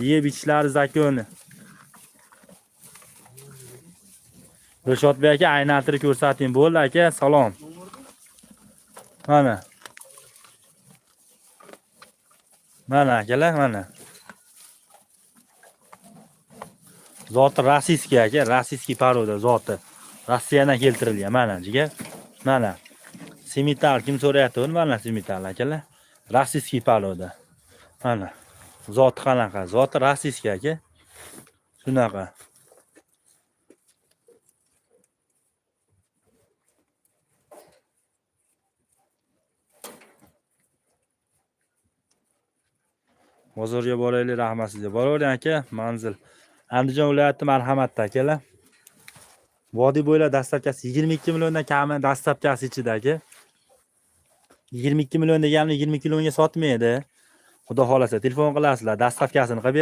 Yeb ichishlari zakoni. Dilshodbek aka aylantirib ko'rsating. Bo'ldi aka, salom. Mana. Mana akalar, mana. Zoti rossiyskiy aka, rossiyskiy poroda zoti. Rossiyadan keltirilgan mana jigar. Mana. Semital kim so'rayapti? Mana semital akalar. Rossiyskiy poroda. Mana. Zoti qanaqa? Zoti rossiyskiy aka. Shunaqa. Bozorga boraylik, rahmat sizga. Boravering aka, manzil. Andijon viloyati Marhamatda akalar. Vodiy bo'ylab dastlabkasi 22 milliondan kami dastlabkasi ichida aka. 22 million deganini 20 millionga sotmaydi. Xudo xolasa telefon qilasizlar, dastlabkasini qilib beradi.